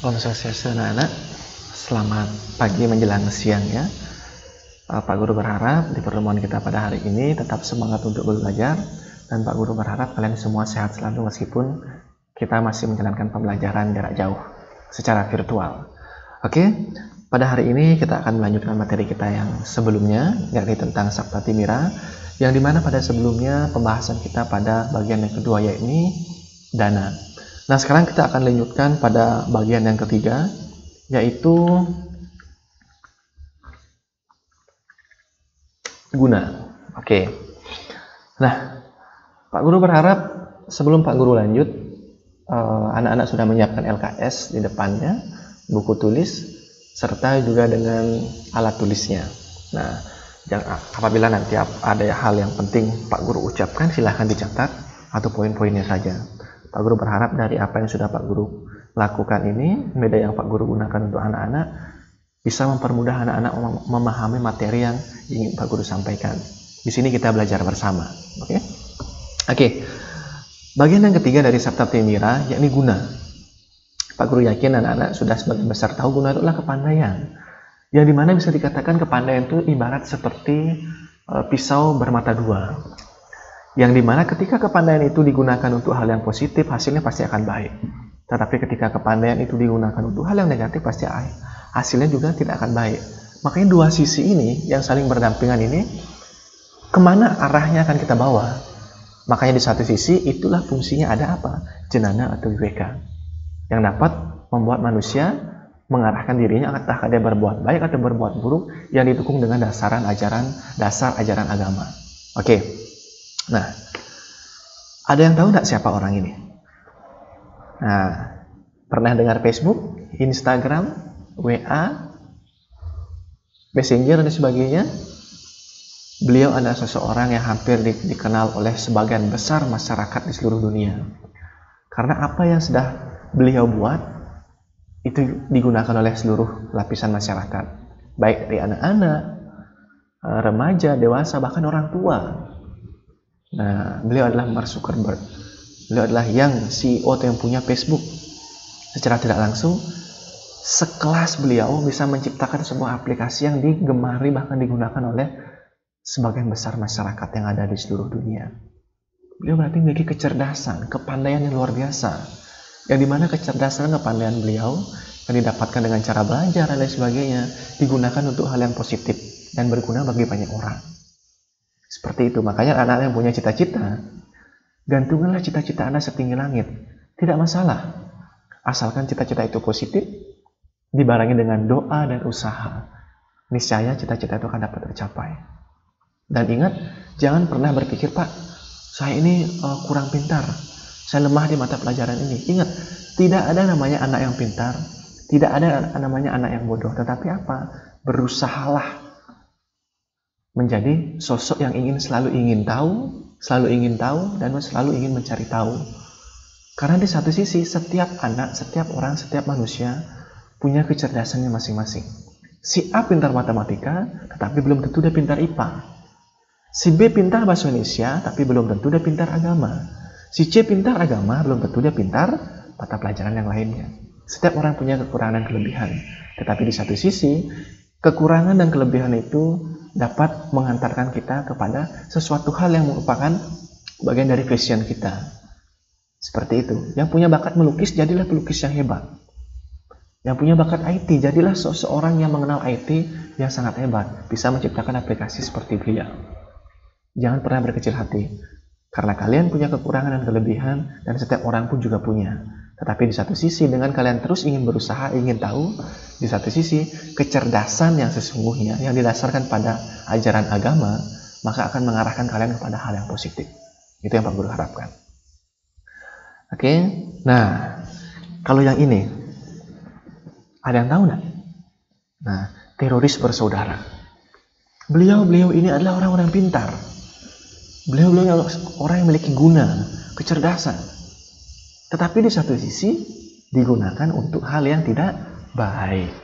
Om Swastiastu anak-anak, selamat pagi menjelang siang ya. Pak Guru berharap di pertemuan kita pada hari ini tetap semangat untuk belajar, dan Pak Guru berharap kalian semua sehat selalu meskipun kita masih menjalankan pembelajaran jarak jauh secara virtual. Oke, pada hari ini kita akan melanjutkan materi kita yang sebelumnya, yakni tentang Sapta Timira, yang dimana pada sebelumnya pembahasan kita pada bagian yang kedua yakni dana. Nah, sekarang kita akan lanjutkan pada bagian yang ketiga, yaitu guna. Oke. Nah, Pak Guru berharap sebelum Pak Guru lanjut, anak-anak sudah menyiapkan LKS di depannya, buku tulis, serta juga dengan alat tulisnya. Nah, apabila nanti ada hal yang penting Pak Guru ucapkan, silahkan dicatat atau poin-poinnya saja. Pak Guru berharap dari apa yang sudah Pak Guru lakukan ini, media yang Pak Guru gunakan untuk anak-anak, bisa mempermudah anak-anak memahami materi yang ingin Pak Guru sampaikan. Di sini kita belajar bersama. Oke. Bagian yang ketiga dari Sapta Timira, yakni guna. Pak Guru yakin anak-anak sudah sebagian besar tahu guna itu adalah kepandaian. Yang dimana bisa dikatakan kepandaian itu ibarat seperti pisau bermata dua. Yang dimana ketika kepandaian itu digunakan untuk hal yang positif, hasilnya pasti akan baik. Tetapi ketika kepandaian itu digunakan untuk hal yang negatif, pasti hasilnya juga tidak akan baik. Makanya dua sisi ini yang saling berdampingan ini, kemana arahnya akan kita bawa? Makanya di satu sisi itulah fungsinya ada apa? Jenana atau wiveka, yang dapat membuat manusia mengarahkan dirinya entah dia berbuat baik atau berbuat buruk, yang didukung dengan dasar ajaran agama. Oke. Nah, ada yang tahu nggak siapa orang ini? Nah, pernah dengar Facebook, Instagram, WA, Messenger dan sebagainya? Beliau adalah seseorang yang hampir dikenal oleh sebagian besar masyarakat di seluruh dunia. Karena apa yang sudah beliau buat itu digunakan oleh seluruh lapisan masyarakat, baik dari anak-anak, remaja, dewasa, bahkan orang tua. Nah, beliau adalah Mark Zuckerberg. Beliau adalah yang CEO yang punya Facebook. Secara tidak langsung, sekelas beliau bisa menciptakan sebuah aplikasi yang digemari bahkan digunakan oleh sebagian besar masyarakat yang ada di seluruh dunia. Beliau berarti memiliki kecerdasan, kepandaian yang luar biasa. Yang dimana kecerdasan dan kepandaian beliau yang didapatkan dengan cara belajar dan lain sebagainya digunakan untuk hal yang positif dan berguna bagi banyak orang. Seperti itu, makanya anak-anak yang punya cita-cita, gantungkanlah cita-cita Anda setinggi langit. Tidak masalah, asalkan cita-cita itu positif, dibarengi dengan doa dan usaha. Niscaya cita-cita itu akan dapat tercapai. Dan ingat, jangan pernah berpikir, Pak, saya ini kurang pintar, saya lemah di mata pelajaran ini. Ingat, tidak ada namanya anak yang pintar, tidak ada namanya anak yang bodoh. Tetapi apa? Berusahalah menjadi sosok yang selalu ingin tahu, dan selalu ingin mencari tahu. Karena di satu sisi, setiap anak, setiap orang, setiap manusia punya kecerdasannya masing-masing. Si A pintar matematika, tetapi belum tentu dia pintar IPA. Si B pintar bahasa Indonesia, tapi belum tentu dia pintar agama. Si C pintar agama, belum tentu dia pintar mata pelajaran yang lainnya. Setiap orang punya kekurangan dan kelebihan. Tetapi di satu sisi, kekurangan dan kelebihan itu dapat mengantarkan kita kepada sesuatu hal yang merupakan bagian dari passion kita. Seperti itu. Yang punya bakat melukis, jadilah pelukis yang hebat. Yang punya bakat IT, jadilah seseorang yang mengenal IT yang sangat hebat, bisa menciptakan aplikasi seperti beliau. Jangan pernah berkecil hati, karena kalian punya kekurangan dan kelebihan, dan setiap orang pun juga punya. Tetapi di satu sisi, dengan kalian terus ingin berusaha, ingin tahu, di satu sisi, kecerdasan yang sesungguhnya, yang didasarkan pada ajaran agama, maka akan mengarahkan kalian kepada hal yang positif. Itu yang Pak Guru harapkan. Oke, nah, kalau yang ini, ada yang tahu nggak? Nah, teroris bersaudara. Beliau ini adalah orang-orang pintar. Beliau orang yang memiliki guna, kecerdasan. Tetapi di satu sisi digunakan untuk hal yang tidak baik.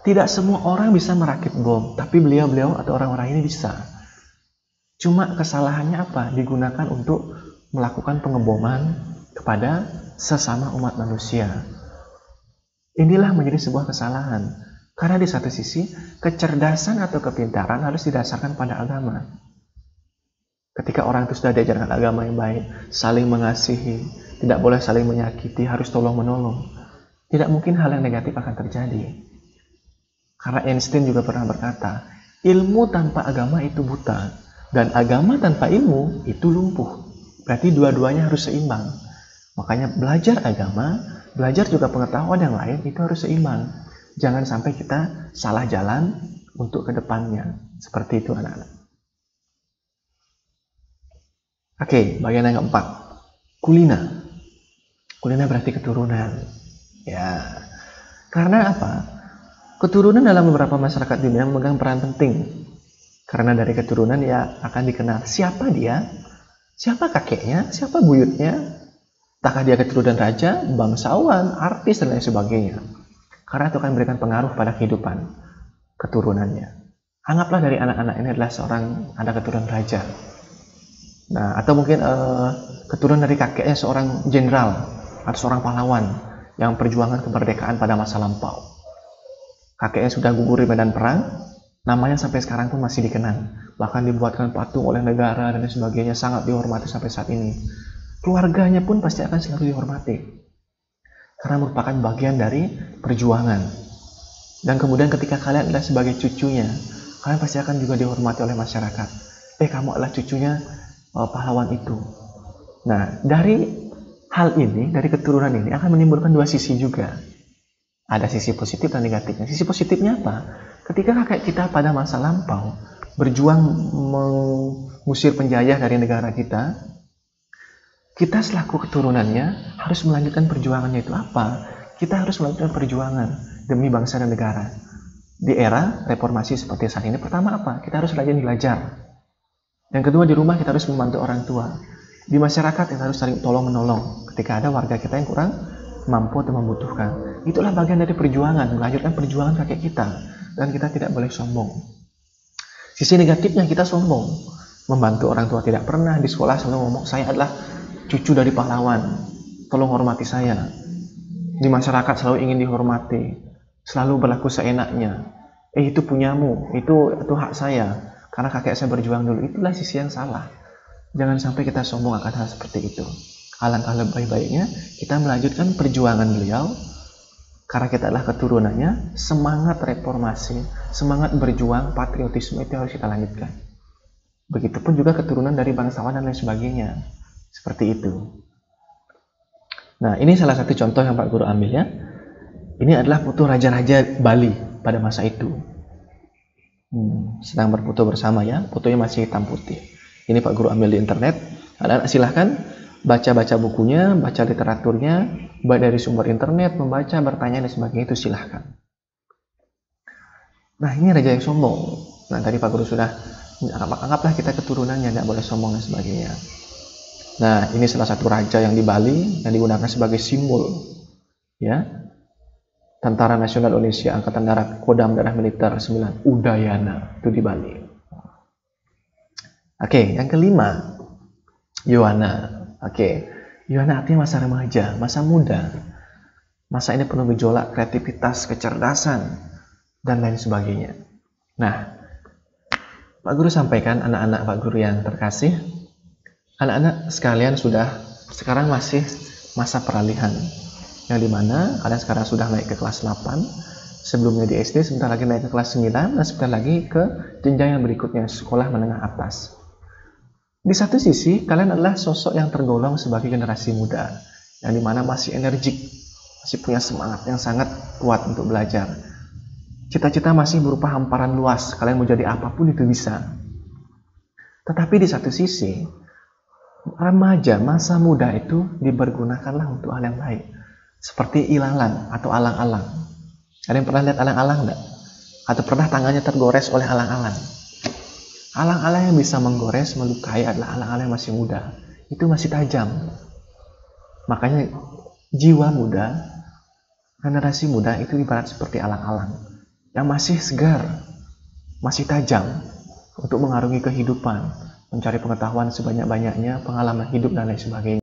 Tidak semua orang bisa merakit bom, tapi beliau atau orang-orang ini bisa. Cuma kesalahannya apa? Digunakan untuk melakukan pengeboman kepada sesama umat manusia. Inilah menjadi sebuah kesalahan. Karena di satu sisi, kecerdasan atau kepintaran harus didasarkan pada agama. Ketika orang itu sudah diajarkan agama yang baik, saling mengasihi, tidak boleh saling menyakiti, harus tolong-menolong, tidak mungkin hal yang negatif akan terjadi. Karena Einstein juga pernah berkata, ilmu tanpa agama itu buta, dan agama tanpa ilmu itu lumpuh. Berarti dua-duanya harus seimbang. Makanya belajar agama, belajar juga pengetahuan yang lain itu harus seimbang. Jangan sampai kita salah jalan untuk ke depannya. Seperti itu anak-anak. Oke, bagian yang keempat. Kulina. Kulina berarti keturunan. Ya. Karena apa? Keturunan dalam beberapa masyarakat dunia memegang peran penting. Karena dari keturunan ya akan dikenal siapa dia, siapa kakeknya, siapa buyutnya. Apakah dia keturunan raja, bangsawan, artis, dan lain sebagainya. Karena itu akan memberikan pengaruh pada kehidupan keturunannya. Anggaplah dari anak-anak ini adalah ada keturunan raja. Nah, atau mungkin keturunan dari kakeknya seorang jenderal atau seorang pahlawan yang perjuangan kemerdekaan pada masa lampau. Kakeknya sudah gugur di medan perang, namanya sampai sekarang pun masih dikenang. Bahkan dibuatkan patung oleh negara dan sebagainya, sangat dihormati sampai saat ini. Keluarganya pun pasti akan selalu dihormati. Karena merupakan bagian dari perjuangan. Dan kemudian ketika kalian adalah sebagai cucunya, kalian pasti akan juga dihormati oleh masyarakat. Kamu adalah cucunya pahlawan itu. Nah, dari hal ini, dari keturunan ini akan menimbulkan dua sisi juga. Ada sisi positif dan negatifnya. Sisi positifnya apa? Ketika kakek kita pada masa lampau berjuang mengusir penjajah dari negara kita selaku keturunannya harus melanjutkan perjuangannya. Itu apa? Kita harus melanjutkan perjuangan demi bangsa dan negara. Di era reformasi seperti saat ini, pertama apa? Kita harus rajin belajar. Yang kedua, di rumah kita harus membantu orang tua. Di masyarakat kita harus saling tolong-menolong ketika ada warga kita yang kurang mampu atau membutuhkan. Itulah bagian dari perjuangan, melanjutkan perjuangan kakek kita. Dan kita tidak boleh sombong. Sisi negatifnya kita sombong. Membantu orang tua tidak pernah. Di sekolah selalu ngomong, saya adalah cucu dari pahlawan. Tolong hormati saya. Di masyarakat selalu ingin dihormati. Selalu berlaku seenaknya. Itu punyamu, itu hak saya. Karena kakek saya berjuang dulu. Itulah sisi yang salah. Jangan sampai kita sombong akan hal seperti itu. Alangkah lebih baiknya kita melanjutkan perjuangan beliau. Karena kita adalah keturunannya, semangat reformasi, semangat berjuang, patriotisme itu harus kita lanjutkan. Begitupun juga keturunan dari bangsawan dan lain sebagainya. Seperti itu. Nah, ini salah satu contoh yang Pak Guru ambil ya. Ini adalah foto raja-raja Bali pada masa itu. Sedang berfoto bersama ya. Fotonya masih hitam putih. Ini Pak Guru ambil di internet. Anak-anak silahkan baca-baca bukunya, baca literaturnya, baik dari sumber internet, membaca, bertanya, dan sebagainya, itu silahkan. Nah, ini raja yang sombong. Nah, tadi Pak Guru sudah anggaplah kita keturunannya, tidak boleh sombong dan sebagainya. Nah, ini salah satu raja yang di Bali yang digunakan sebagai simbol ya. Tentara Nasional Indonesia Angkatan Darat Kodam Daerah Militer 9 Udayana, itu di Bali. Oke, yang kelima, Yohana. Yohana artinya masa remaja, masa muda. Masa ini penuh gejolak, kreativitas, kecerdasan, dan lain sebagainya. Nah, Pak Guru sampaikan, anak-anak Pak Guru yang terkasih, anak-anak sekalian sekarang masih masa peralihan, yang dimana kalian sekarang sudah naik ke kelas 8, sebelumnya di SD, sebentar lagi naik ke kelas 9, dan sebentar lagi ke jenjang yang berikutnya, sekolah menengah atas. Di satu sisi, kalian adalah sosok yang tergolong sebagai generasi muda, yang dimana masih energik, masih punya semangat yang sangat kuat untuk belajar. Cita-cita masih berupa hamparan luas, kalian mau jadi apapun itu bisa. Tetapi di satu sisi, remaja, masa muda itu dipergunakanlah untuk hal yang baik. Seperti ilalang atau alang-alang. Ada yang pernah lihat alang-alang enggak? Atau pernah tangannya tergores oleh alang-alang? Alang-alang yang bisa menggores, melukai adalah alang-alang yang masih muda. Itu masih tajam. Makanya jiwa muda, generasi muda itu ibarat seperti alang-alang yang masih segar, masih tajam untuk mengarungi kehidupan, mencari pengetahuan sebanyak-banyaknya, pengalaman hidup dan lain sebagainya.